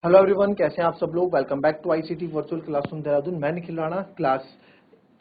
Hello everyone, कैसे हैं आप सब लोग। Welcome back to ICT virtual classroom Dehradun. मैं निखिल राणा, क्लास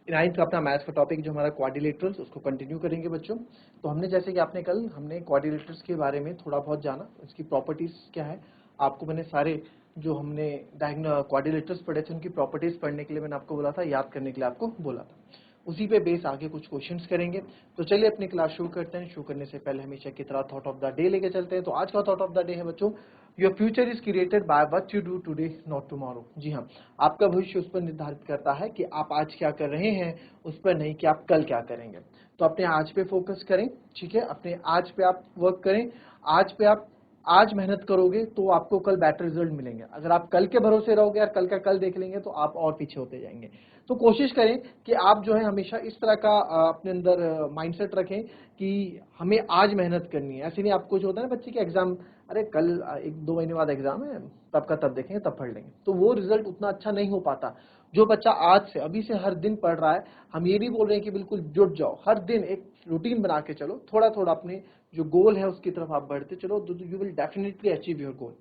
9th का अपना मैथ्स का टॉपिक जो हमारा क्वाड्रिलेटरल्स, उसको कंटिन्यू करेंगे बच्चों। तो हमने जैसे कि आपने कल हमने क्वाड्रिलेटरल्स के बारे में थोड़ा बहुत जाना, इसकी प्रॉपर्टीज क्या है। आपको मैंने सारे जो हमने डायगोनल क्वाड्रिलेटरल्स पढ़े थे उनकी प्रॉपर्टीज पढ़ने के लिए मैंने आपको बोला था, याद करने के लिए आपको बोला था। उसी पे बेस आगे कुछ क्वेश्चंस करेंगे। तो चलिए अपनी क्लास शुरू करते हैं। शुरू करने से पहले हमेशा की तरह थॉट ऑफ द डे लेके चलते हैं। तो आज का थॉट ऑफ द डे है बच्चों, your future is created by what you do today not tomorrow. जी हाँ, आपका भविष्य उस पर निर्धारित करता है कि आप आज क्या कर रहे हैं, उस पर नहीं कि आप कल क्या करेंगे। तो अपने आज पे फोकस करें, ठीक है। अपने आज पे आप वर्क करें। आज पे आप आज मेहनत करोगे तो आपको कल बेटर रिजल्ट मिलेंगे। अगर आप कल के भरोसे रहोगे और कल का कल देख लेंगे तो आप और पीछे होते जाएंगे। तो कोशिश करें कि आप जो है हमेशा इस तरह का अपने अंदर माइंडसेट रखें कि हमें आज मेहनत करनी है। ऐसे नहीं, आपको जो होता है ना बच्चे के एग्जाम, अरे कल 1-2 महीने बाद एग्जाम है, तब का तब देखेंगे, तब पढ़ लेंगे, तो वो रिजल्ट उतना अच्छा नहीं हो पाता। जो बच्चा आज से अभी से हर दिन पढ़ रहा है, हम ये नहीं बोल रहे हैं कि बिल्कुल जुट जाओ, हर दिन एक रूटीन बना के चलो, थोड़ा थोड़ा अपने जो गोल है उसकी तरफ आप बढ़ते चलो, you will definitely achieve your goal.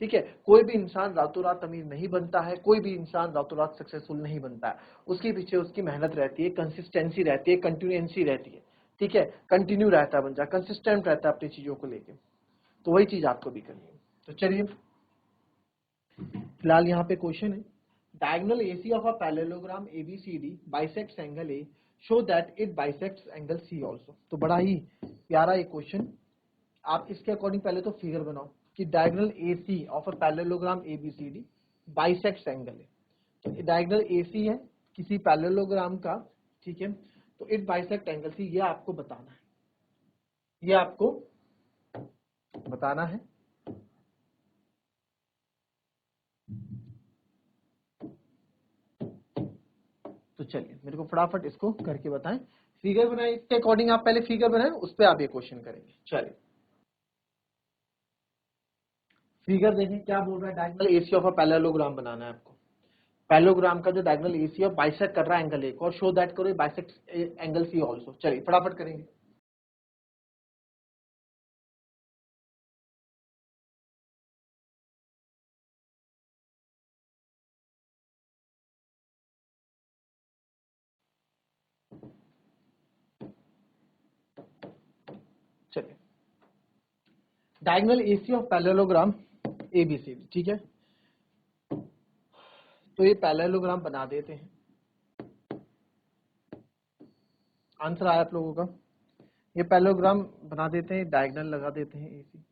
ठीक है। कोई भी इंसान रातों रात अमीर नहीं बनता है, कोई भी इंसान रातों रात सक्सेसफुल नहीं बनता है। उसके पीछे उसकी मेहनत रहती है, कंसिस्टेंसी रहती है, कंटिन्यूएंसी रहती है। ठीक है, कंटिन्यू रहता है बंदा, कंसिस्टेंट रहता है अपनी चीजों को लेके। तो वही चीज आपको भी करनी है। तो चलिए, फिलहाल यहाँ पे क्वेश्चन है, diagonal AC of a parallelogram ABCD bisects angle A, show that it bisects angle C also. तो बड़ा ही प्यारा एक क्वेश्चन। आप इसके अकॉर्डिंग पहले तो फिगर बनाओ कि diagonal AC of a parallelogram ABCD bisects angle है। तो डायगोनल एसी है किसी पैरेललोग्राम का, ठीक है। तो इट बाइसेक्ट एंगल सी, ये आपको बताना है, ये आपको बताना है। तो चलिए मेरे को फटाफट इसको करके बताएं। फिगर बनाए, इसके अकॉर्डिंग आप पहले फिगर बनाएं, उस पर आप ये क्वेश्चन करेंगे। चलिए फिगर देखें क्या बोल रहा है। Diagonal AC of a parallelogram बनाना है आपको। पैरेललोग्राम का जो डायगोनल एसी ऑफ बाइसेक्ट कर रहा है एंगल ए को, और शो दैट करो बाइसेक्ट एंगल सी आल्सो। चलिए फटाफट करेंगे। चलिए, diagonal AC of parallelogram ABCD, ठीक है। तो ये पैरेललोग्राम बना देते हैं। आंसर आया आप लोगों का। ये पैरेललोग्राम बना देते हैं, डायगोनल लगा देते हैं एसी,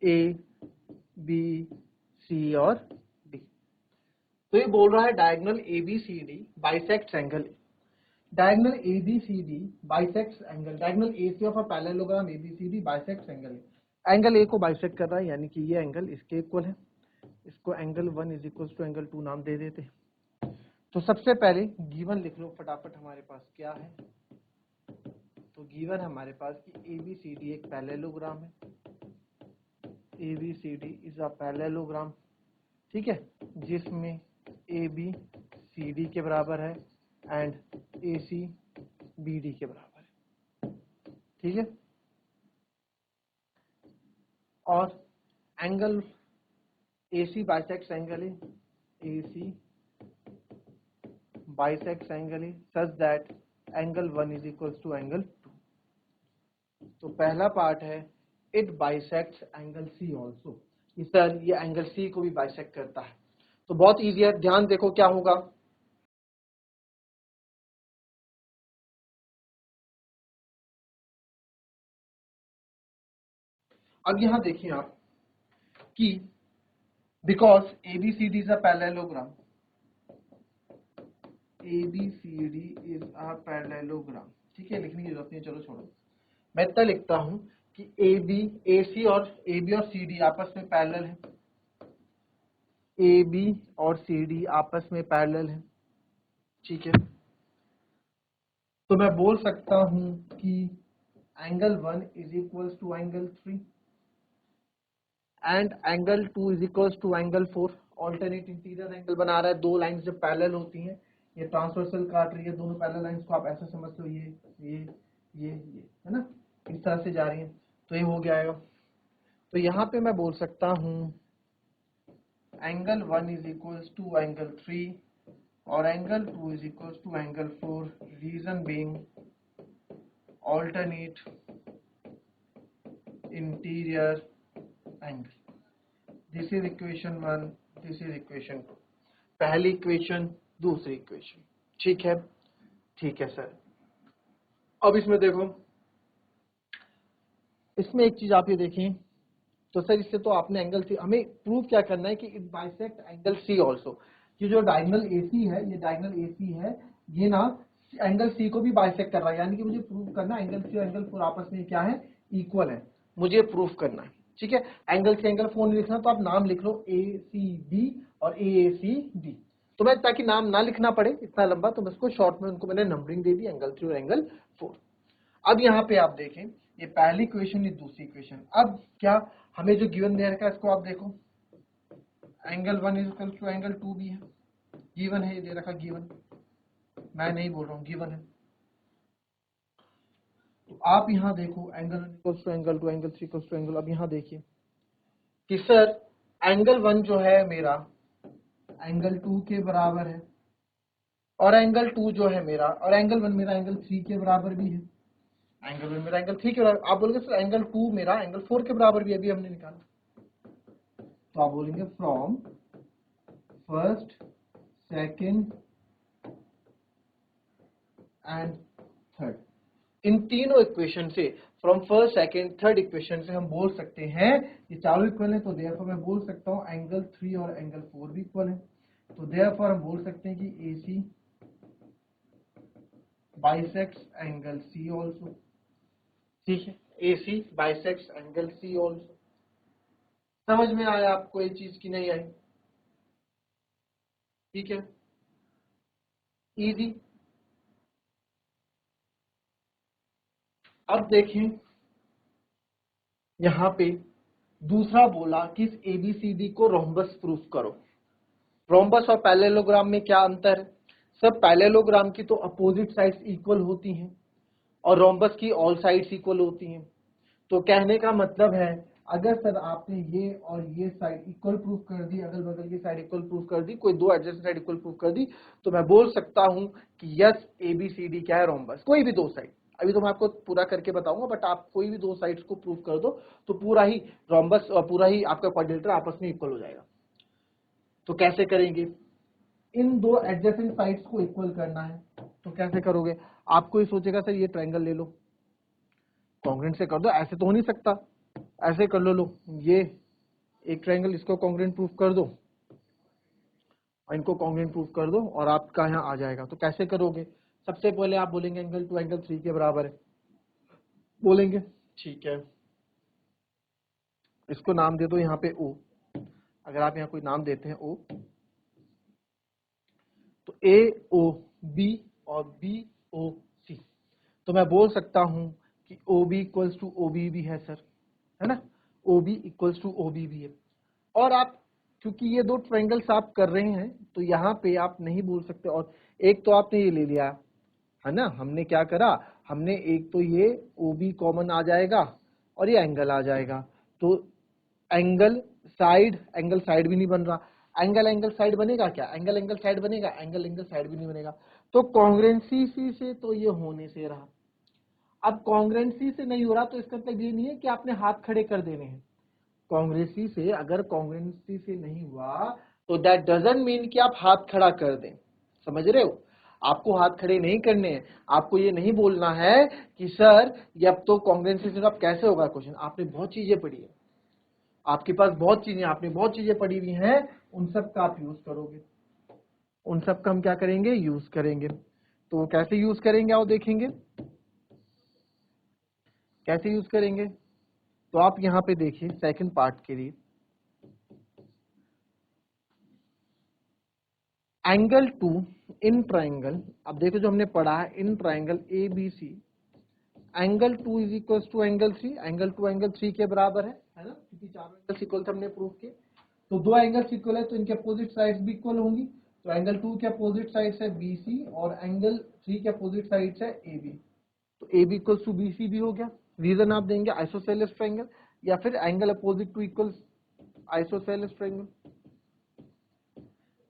ए बी सी और डी। तो ये बोल रहा है diagonal ABCD bisects angle A. Diagonal ABCD bisects angle, diagonal AC of a parallelogram ABCD bisects angle A. Angle A को बाइसेक्ट कर रहा है, यानी कि ये एंगल इसके इक्वल है। इसको angle 1 is equal to angle 2 नाम दे देते हैं। तो सबसे पहले गिवन लिख लो फटाफट, हमारे पास क्या है। तो गिवन हमारे पास कि एबीसीडी एक पैरेललोग्राम है। एबीसीडी इज अ पैरेललोग्राम, ठीक है, जिसमें ए बी सी डी के बराबर है and A C B D के बराबर है, ठीक है। और angle A C bisects angle है, ए सी बाइसेक्ट्स एंगल है such that angle 1 is equal to angle 2। तो पहला पार्ट है it bisects angle C also, sir ये एंगल सी को भी बाइसेक्ट करता है। तो बहुत ईजी है, ध्यान देखो क्या होगा। अब यहां देखिए आप कि because ABCD is a parallelogram, ABCD is a parallelogram, ठीक है, लिखने की जरूरत नहीं, चलो छोड़ो। मैं इतना लिखता हूं कि ए बी ए सी और ए बी और सी डी आपस में पैरेलल है। ए बी और सी डी आपस में पैरेलल है, ठीक है। तो मैं बोल सकता हूं कि angle 1 is equal to angle 3 and angle 2 is equal to angle 4। Alternate interior angle बना रहा है। दो लाइंस जब पैरेलल होती हैं, ये ट्रांसवर्सल काट रही है, दोनों पैरेलल लाइंस को आप ऐसे समझ लो, ये है ना, इस तरह से जा रही है। तो ये हो गया है। तो यहाँ पे मैं बोल सकता हूँ angle 1 is equals to angle 3 और angle 2 is equals to angle 4, reason being alternate interior angle. This is equation 1, this is equation 2. पहली इक्वेशन, दूसरी इक्वेशन, ठीक है, ठीक है सर। अब इसमें देखो, इसमें एक चीज आप ये देखें, तो सर इससे तो आपने एंगल सी, हमें प्रूव क्या करना है कि it bisect angle C also. ये जो डायगोनल एसी है, ये डायगोनल एसी है, ये ना एंगल सी को भी बाइसेक्ट कर रहा है, यानी कि मुझे प्रूव करना है एंगल सी और एंगल 4 आपस में क्या है, इक्वल है, मुझे प्रूव करना है, ठीक है। एंगल सी एंगल 4 नहीं लिखना तो आप नाम लिख लो ए सी बी और ए सी डी। तो मैं ताकि नाम ना लिखना पड़े इतना लंबा, तो मैं उसको शॉर्ट में उनको मैंने नंबरिंग दे दी, एंगल 3 और एंगल 4। अब यहाँ पे आप देखें, ये पहली इक्वेशन, ये दूसरी इक्वेशन। अब क्या हमें जो गिवन दे रखा है इसको आप देखो, angle 1 is equal to angle 2 भी है, गिवन है, ये दे रखा गिवन, मैं नहीं बोल रहा हूँ, गिवन है। तो आप यहाँ देखो angle 1 equals to angle 2, angle 3 equals to angle, अब यहाँ देखिए कि सर एंगल 1 जो है मेरा एंगल 2 के बराबर है, और एंगल 2 जो है मेरा, और एंगल 1 मेरा एंगल 3 के बराबर भी है, एंगल 1 मेरा एंगल 3 के बराबर। आप बोलोगे सर एंगल 2 मेरा एंगल 4 के बराबर भी, अभी हमने निकाला, तो आप बोलेंगे from first, second and third, इन तीनों इक्वेशन से, from first second third equation से हम बोल सकते हैं ये चारों इक्वल है, तो देयरफॉर मैं बोल सकता हूँ एंगल 3 और एंगल 4 भी इक्वल है। तो देयरफॉर हम बोल सकते हैं कि AC bisects angle C also, ठीक है, AC bisects angle C also. समझ में आया आपको ये चीज की नहीं आई, ठीक है, इजी। अब देखें यहां पे दूसरा बोला कि इस ABCD को रोम्बस प्रूफ करो। रोम्बस और पैरेललोग्राम में क्या अंतर है? सब पैरेललोग्राम की तो अपोजिट साइड्स इक्वल होती हैं और रोम्बस की ऑल साइड्स इक्वल होती हैं। तो कहने का मतलब है अगर सर आपने ये और ये साइड इक्वल प्रूफ कर दी, अगल बगल की साइड इक्वल प्रूफ कर दी, कोई दो एडजेसेंट साइड इक्वल प्रूफ कर दी, तो मैं बोल सकता हूं कि यस ABCD क्या है, रोम्बस। कोई भी दो साइड, अभी तो मैं आपको पूरा करके बताऊंगा, बट आप कोई भी दो साइड्स को प्रूफ कर दो तो पूरा ही रोम्बस और पूरा ही आपका क्वाड्रिलेटरल आपस में इक्वल हो जाएगा। तो कैसे करेंगे? इन दो एडजेसेंट साइड्स को इक्वल करना है, तो कैसे करोगे? आपको ये सोचेगा सर ये ट्रायंगल ले लो, कॉन्ग्रुएंट से कर दो, ऐसे तो हो नहीं सकता, ऐसे कर लो ये एक ट्रायंगल, इसको कॉन्ग्रुएंट प्रूफ कर दो और इनको कॉन्ग्रुएंट प्रूफ कर दो और आपका यहाँ आ जाएगा। तो कैसे करोगे? सबसे पहले आप बोलेंगे एंगल 2 एंगल 3 के बराबर है, बोलेंगे, ठीक है, इसको नाम दे दो यहाँ पे O। अगर आप यहाँ कोई नाम देते हैं O, तो AOB और BOC, तो मैं बोल सकता हूं कि OB इक्वल्स टू OB भी है सर, है ना, OB इक्वल्स टू OB भी है। और आप क्योंकि ये दो ट्रायंगल्स आप कर रहे हैं तो यहाँ पे आप नहीं बोल सकते, और एक तो आपने ये ले लिया है ना, हमने क्या करा, हमने एक तो ये OB कॉमन आ जाएगा और ये एंगल आ जाएगा, तो एंगल साइड भी नहीं बन रहा, एंगल साइड बनेगा क्या, एंगल साइड बनेगा, एंगल साइड भी नहीं बनेगा। तो कॉन्ग्रुएंसी से तो ये होने से रहा। अब कॉन्ग्रुएंसी से नहीं हो रहा तो इसका मतलब ये नहीं है कि आपने हाथ खड़े कर देने हैं। कॉन्ग्रुएंसी से, अगर कॉन्ग्रुएंसी से नहीं हुआ तो दैट डजंट मीन कि आप हाथ खड़ा कर दें, समझ रहे हो? आपको हाथ खड़े नहीं करने हैं, आपको ये नहीं बोलना है कि सर ये अब तो कॉन्ग्रुएंसी से अब कैसे होगा क्वेश्चन। आपने बहुत चीजें पढ़ी है, आपके पास बहुत चीजें, आपने बहुत चीजें पढ़ी हुई हैं, उन सब का आप यूज करोगे, उन सब का हम क्या करेंगे, यूज करेंगे। तो कैसे यूज करेंगे आओ देखेंगे, कैसे यूज करेंगे। तो आप यहां पे देखिए सेकंड पार्ट के लिए, एंगल 2 इन ट्राइंगल, अब देखो जो हमने पढ़ा है in triangle ABC, angle 2 is equal to angle 3, angle 2 angle 3 के बराबर है ना, क्योंकि चारों एंगल्स इक्वल थे हमने प्रूव किए। तो दो एंगल्स इक्वल है तो इनके अपोजिट साइड्स भी इक्वल होंगी, तो एंगल 2 के अपोजिट साइड्स है BC और एंगल 3 के अपोजिट साइड्स है AB, तो AB इक्वल टू BC भी हो गया। रीजन आप देंगे आइसोसेलेस ट्रायंगल, या फिर angle opposite to equal isosceles triangle,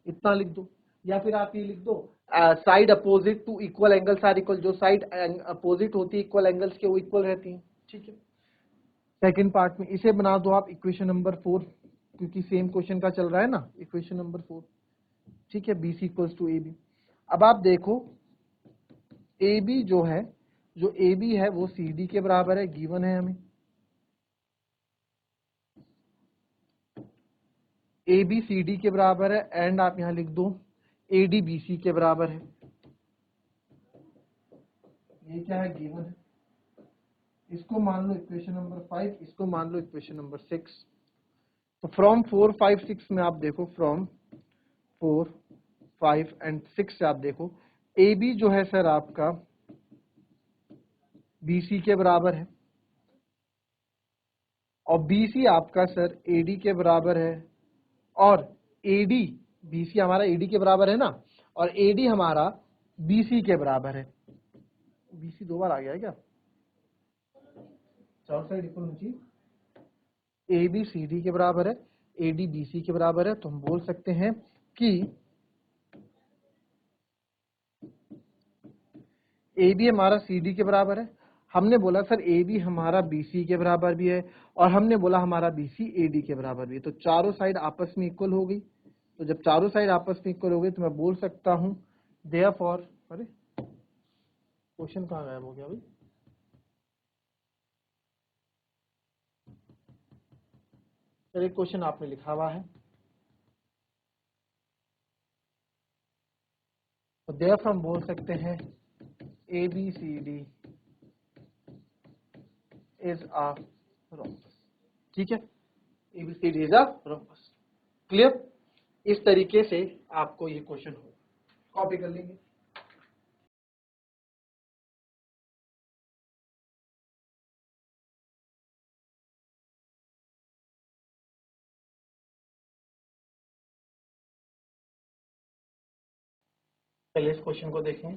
इतना लिख दो। या फिर आप ये लिख दो side opposite to equal angles are equal, जो साइड अपोजिट होती है इक्वल एंगल्स के वो इक्वल रहती हैं, ठीक है। सेकंड पार्ट में इसे बना दो आप इक्वेशन नंबर 4, क्योंकि सेम क्वेश्चन का चल रहा है ना, इक्वेशन नंबर 4, ठीक है। BC equals to AB। अब आप देखो AB जो है, जो AB है वो CD के बराबर है, गिवन है हमें। AB CD के बराबर है, एंड आप यहां लिख दो AD BC के बराबर है। ये क्या है, गिवन है। इसको मान लो इक्वेशन नंबर 5, इसको मान लो इक्वेशन नंबर 6। तो फ्रॉम 4, 5, 6 में आप देखो, फ्रॉम 4, 5 एंड 6 से आप देखो AB जो है सर आपका BC के बराबर है, और BC आपका सर AD के बराबर है, और AD BC हमारा AD के बराबर है ना, और AD हमारा BC के बराबर है। BC 2 बार आ गया है क्या, चारों साइड इक्वल होनी चाहिए। AB CD के बराबर है, AD BC के बराबर है, तो हम बोल सकते हैं कि AB हमारा CD के बराबर है। हमने बोला सर AB हमारा BC के बराबर भी है, और हमने बोला हमारा BC AD के बराबर भी है। तो चारों साइड आपस में इक्वल हो गई। तो जब चारों साइड आपस में इक्वल हो गई तो मैं बोल सकता हूं देयरफॉर, अरे क्वेश्चन कहाँ गायब हो गया भाई, सर एक क्वेश्चन आपने लिखा हुआ है, तो देयरफॉर हम बोल सकते हैं ABCD इज अ रोम्बस, ठीक है। ABCD is a rhombus, clear. इस तरीके से आपको ये क्वेश्चन हो, कॉपी कर लेंगे। पहले इस क्वेश्चन को देखें।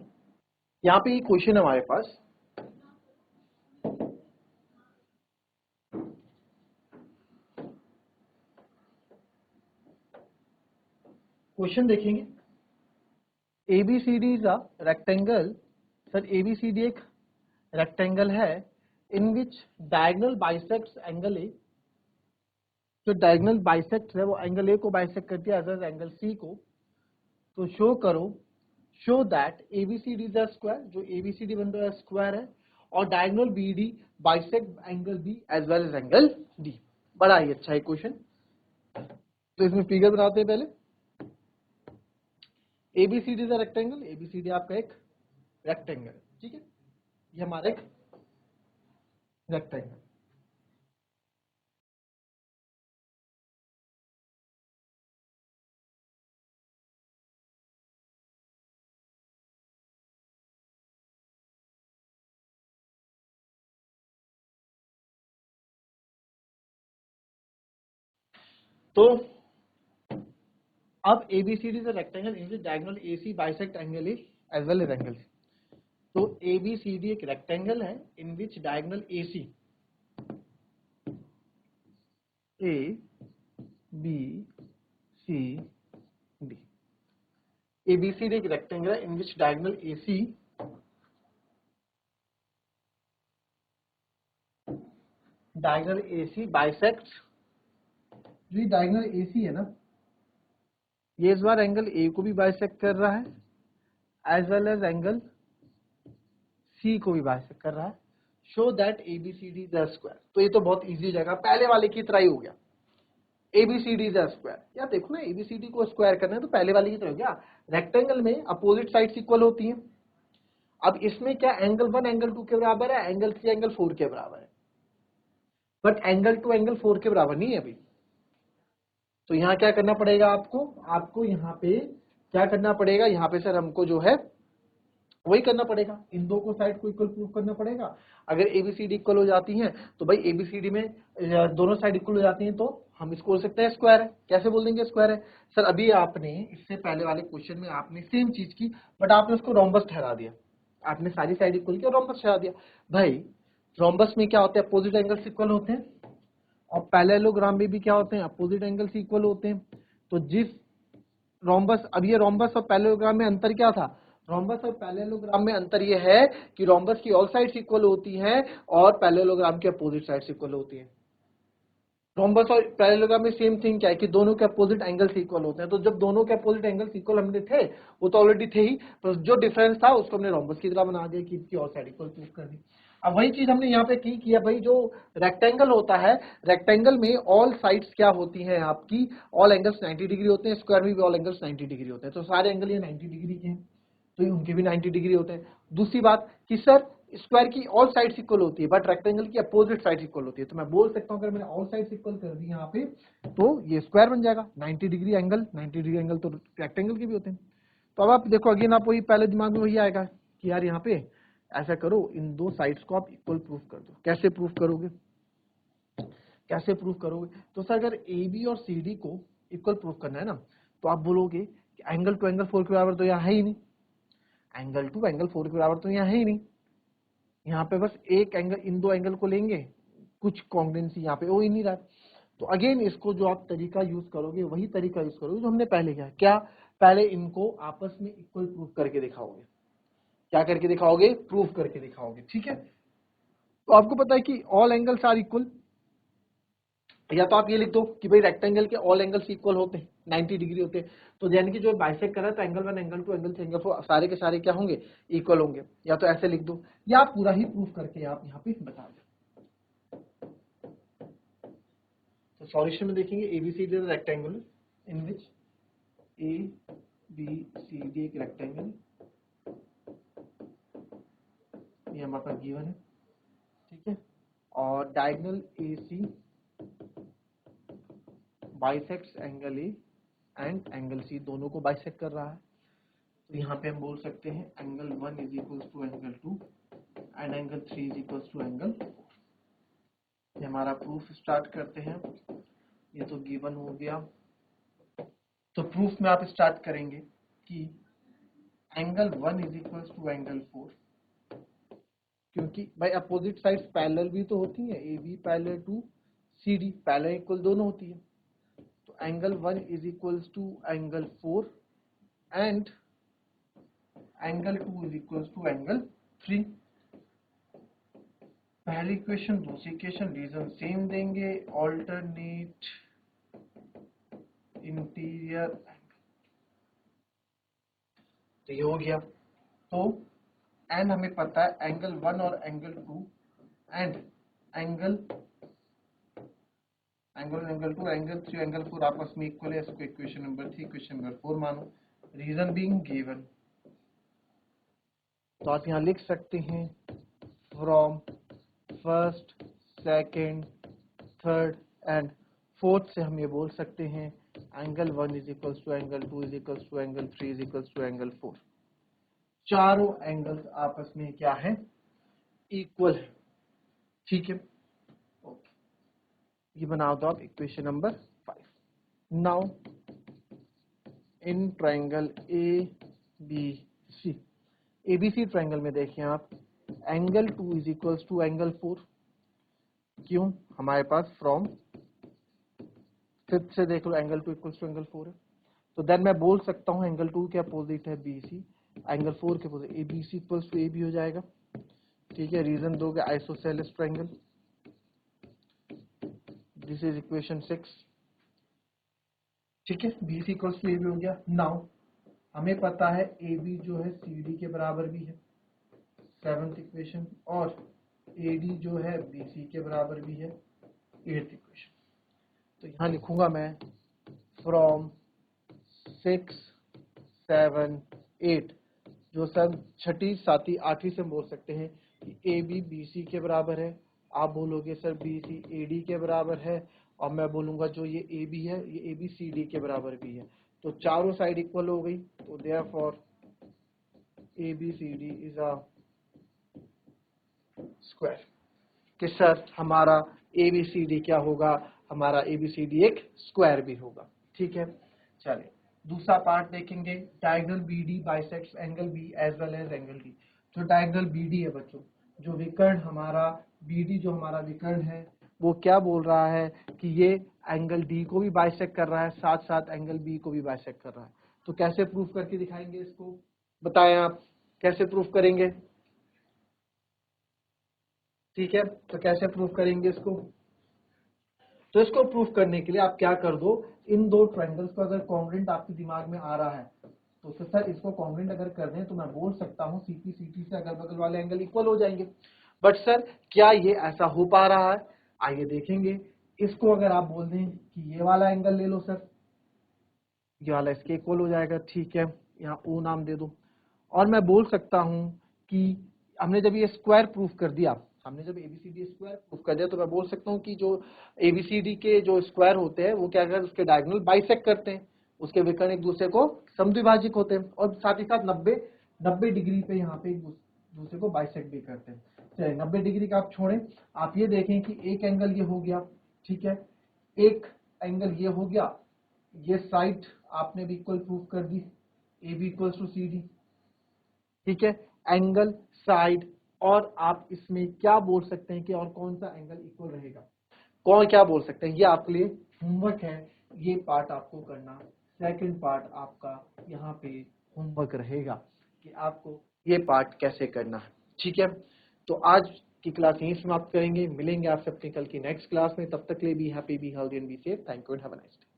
यहाँ पे ये क्वेश्चन है हमारे पास, क्वेश्चन देखेंगे। ABCD is a rectangle, sir ABCD एक रेक्टेंगल है in which diagonal bisects angle ए, जो डायगोनल बाइसेक्ट है वो एंगल ए को बाइसेक्ट करती है एज वेल एंगल सी को। तो शो करो, show that ABCD is a square, जो ABCD बन रहा है स्क्वायर है, और diagonal BD bisect angle B as well as angle D। बड़ा ही अच्छा है क्वेश्चन। तो इसमें फिगर बनाते हैं पहले। ABCD is a rectangle, ABCD आपका एक रेक्टेंगल है, ठीक है। ये हमारा एक रेक्टेंगल। तो अब ABCD is a rectangle in which diagonal AC bisect angle A as well as angle C. तो ABCD एक रेक्टेंगल है in which diagonal AC A B C D। ABCD एक रेक्टेंगल है in which diagonal AC bisects, जो ये diagonal AC है ना, ये इस बार एंगल A को भी बाइसेक्ट कर रहा है as well as angle C को भी बाइसेक्ट कर रहा है। Show that ABCD is a square. तो ये तो बहुत इजी हो जाएगा, पहले वाले की तरह ही हो गया। ABCD इज अ स्क्वायर, यार देखो ना ABCD को स्क्वायर करना है तो पहले वाले की तरह हो गया। रेक्टेंगल में अपोजिट साइड्स इक्वल होती हैं। अब इसमें क्या एंगल 1 एंगल 2 के बराबर है, एंगल 3 एंगल 4 के बराबर है, बट एंगल 2 एंगल 4 के बराबर नहीं है अभी। तो यहाँ क्या करना पड़ेगा आपको, आपको यहाँ पे क्या करना पड़ेगा, यहाँ पे सर हमको जो है वही करना पड़ेगा, इन दो को साइड को इक्वल प्रूव करना पड़ेगा। अगर ABCD इक्वल हो जाती हैं तो भाई ABCD में दोनों साइड इक्वल हो जाती हैं तो हम इसको बोल सकते हैं स्क्वायर है। कैसे बोल देंगे स्क्वायर है, सर अभी आपने इससे पहले वाले क्वेश्चन में आपने सेम चीज की, बट आपने उसको रोम्बस ठहरा दिया। आपने सारी साइड इक्वल की और रोम्बस ठहरा दिया। भाई रोम्बस में क्या होता है, अपोजिट एंगल्स इक्वल होते हैं, और पैरेललोग्राम में भी क्या होते हैं, अपोजिट एंगल्स इक्वल होते हैं। तो जिस रोम्बस, अब ये रोम्बस और पैरेललोग्राम में अंतर क्या था, रोम्बस और पैरेललोग्राम में अंतर ये है कि रोम्बस की ऑल साइड्स इक्वल होती हैं और पैरेललोग्राम की अपोजिट साइड्स इक्वल होती हैं। रोम्बस और पैरेललोग्राम में सेम थिंग क्या है कि दोनों के अपोजिट एंगल्स इक्वल होते हैं। तो जब दोनों के अपोजिट एंगल्स इक्वल हमने थे, वो तो ऑलरेडी थे ही, पर जो डिफरेंस था उसको हमने रोम्बस की तरह बना दिया कि इसकी और साइड इक्वल प्रूफ कर दी। अब वही चीज हमने यहाँ पे की किया भाई, जो रेक्टेंगल होता है, रेक्टेंगल में ऑल साइड्स क्या होती हैं आपकी, ऑल एंगल्स 90 डिग्री होते हैं। स्क्वायर में भी ऑल एंगल्स 90 डिग्री होते हैं। तो सारे एंगल ये 90 डिग्री के हैं, तो ये उनके भी 90 डिग्री होते हैं। दूसरी बात कि सर स्क्वायर की ऑल साइड्स इक्वल होती है, बट रेक्टेंगल की अपोजिट साइड्स इक्वल होती है। तो मैं बोल सकता हूं अगर मैंने ऑल साइड्स इक्वल कर दी यहाँ पे, तो ये स्क्वायर बन जाएगा। 90 डिग्री एंगल, 90 डिग्री एंगल तो रेक्टेंगल के भी होते हैं। तो अब आप देखो अगेन, आप वही पहले दिमाग में वही आएगा कि यार यहाँ पे ऐसा करो, इन दो साइड्स को आप इक्वल प्रूफ कर दो। कैसे प्रूफ करोगे, कैसे प्रूफ करोगे? तो सर अगर ए बी और सी डी को इक्वल प्रूफ करना है ना, तो आप बोलोगे कि एंगल टू एंगल 4 के बराबर तो यहाँ है ही नहीं, एंगल टू एंगल 4 के बराबर तो यहाँ है ही नहीं। यहाँ पे बस एक एंगल, इन दो एंगल को लेंगे, कुछ कॉन्ग्रुएंसी यहाँ पे हो ही नहीं रहा। तो अगेन इसको जो आप तरीका यूज करोगे वही तरीका यूज करोगे जो हमने पहले किया। क्या? पहले इनको आपस में इक्वल प्रूफ करके दिखाओगे। क्या करके दिखाओगे? प्रूफ करके दिखाओगे, ठीक है। तो आपको पता है कि ऑल एंगल्स आर इक्वल, या तो आप ये लिख दो कि भाई रेक्टेंगल के ऑल एंगल्स इक्वल होते हैं, 90 डिग्री होते हैं। तो यानी कि जो बाइसेक्ट कर रहा है, तो एंगल 1, एंगल 2, एंगल 3, एंगल 4 सारे के सारे क्या होंगे? इक्वल होंगे। या तो ऐसे लिख दो, या आप पूरा ही प्रूफ करके आप यहाँ पे बता दो। तो सॉल्यूशन में देखेंगे ABCD is rectangular in which A B C D एक रेक्टेंगल, ये हमारे पास गिवन है, ठीक है। और diagonal A C bisects angle A and angle C, दोनों को बाइसेक्ट कर रहा है। तो यहाँ पे हम बोल सकते हैं angle 1 is equals to angle 2 and angle 3 is equals to angle 4। ये हमारा प्रूफ स्टार्ट करते हैं। ये तो गिवन हो गया। तो प्रूफ में आप स्टार्ट करेंगे कि angle 1 is equals to angle 4, क्योंकि भाई अपोजिट साइड्स पैरेलल भी तो होती हैं, A B parallel to C D, parallel equal दोनों होती है। तो angle 1 is equals to angle 4 and angle 2 is equals to angle 3। पहली इक्वेशन, दूसरी इक्वेशन, रीजन सेम देंगे, ऑल्टरनेट इंटीरियर एंगल, तो ये हो गया। तो एंड हमें पता है एंगल 1 और angle 2 and angle 2, angle 3, angle 4 आपस में इक्वल है। इसको इक्वेशन नंबर 3, इक्वेशन नंबर 4 मानो। रीजन बीइंग गिवन, तो आप यहाँ लिख सकते हैं from first, second, third and fourth से हम ये बोल सकते हैं angle 1 is equals to angle 2 is equals to angle 3 is equals to angle 4। चारों एंगल्स आपस में क्या है? इक्वल है, ठीक है। ओके, ये बना दो आप equation number 5। Now in triangle A B C, ABC triangle में देखिए आप, angle 2 is equals to angle 4। क्यों? हमारे पास फ्रॉम फिफ्थ से देख लो एंगल 2 इक्वल्स टू एंगल 4 है। तो देन मैं बोल सकता हूँ एंगल 2 के अपोजिट है बीसी, एंगल 4 के opposite A B C equals to A B हो जाएगा, ठीक है। रीजन दोगे isosceles triangle, this is equation 6, ठीक है। B C equals to A B हो गया। नाउ हमें पता है ए बी जो है सी डी के बराबर भी है, 7th इक्वेशन, और ए डी जो है बी सी के बराबर भी है, 8th इक्वेशन। तो यहाँ लिखूंगा मैं फ्रॉम 6, 7, 8, जो सब छठी, सातवीं, आठवीं से हम बोल सकते हैं कि ए बी बी सी के बराबर है। आप बोलोगे sir B C A D के बराबर है, और मैं बोलूंगा जो ये ए बी है ये ए बी सी डी के बराबर भी है। तो चारों साइड इक्वल हो गई। तो therefore A B C D is a square. कि सर हमारा ए बी सी डी क्या होगा? हमारा ए बी सी डी एक स्क्वायर भी होगा, ठीक है। चलिए दूसरा पार्ट देखेंगे, diagonal B D bisects angle B as well as angle D. जो डायगोनल बी डी है बच्चों, जो विकर्ण हमारा बी डी जो हमारा विकर्ण है वो क्या बोल रहा है कि ये एंगल डी को भी बाइसेक्ट कर रहा है, साथ साथ एंगल बी को भी बाइसेक्ट कर रहा है। तो कैसे प्रूफ करके दिखाएंगे इसको, बताएं आप कैसे प्रूफ करेंगे? ठीक है, तो कैसे प्रूफ करेंगे इसको? तो इसको प्रूफ करने के लिए आप क्या कर दो, इन दो ट्रायंगल्स को अगर कॉन्ग्रुएंट आपके दिमाग में आ रहा है तो फिर सर इसको कॉन्ग्रुएंट अगर कर दें तो मैं बोल सकता हूँ सीपी सीटी से अगल बगल वाले एंगल इक्वल हो जाएंगे। बट सर क्या ये ऐसा हो पा रहा है? आइए देखेंगे। इसको अगर आप बोल दें कि ये वाला एंगल ले लो सर, ये वाला इसके इक्वल हो जाएगा, ठीक है, यहाँ ओ नाम दे दो। और मैं बोल सकता हूँ कि हमने जब ये स्क्वायर प्रूफ कर दिया, हमने जब एबीसीडी स्क्वायर प्रूफ कर दिया, तो मैं बोल सकता हूँ कि जो एबीसीडी के जो स्क्वायर होते हैं वो क्या करते हैं, उसके डायगोनल बाइसेक्ट करते हैं, उसके विकर्ण एक दूसरे को समद्विभाजिक होते हैं, और साथ ही साथ 90 डिग्री पे यहाँ पे एक दूसरे को बाइसेक्ट भी करते हैं। चलिए 90 डिग्री का आप छोड़ें, आप ये देखें कि एक एंगल ये हो गया, ठीक है, एक एंगल ये हो गया, ये साइड आपने भी इक्वल प्रूफ कर दी, A B equals to C D, ठीक है, एंगल साइड। और आप इसमें क्या बोल सकते हैं कि और कौन सा एंगल इक्वल रहेगा, कौन क्या बोल सकते हैं? ये आपके लिए होमवर्क है, ये पार्ट आपको करना, सेकंड पार्ट आपका यहाँ पे होमवर्क रहेगा कि आपको ये पार्ट कैसे करना है, ठीक है। तो आज की क्लास यहीं समाप्त करेंगे, मिलेंगे आपसे अपनी कल की नेक्स्ट क्लास में। तब तक के लिए be happy, be healthy and be safe. Thank you and have a nice day.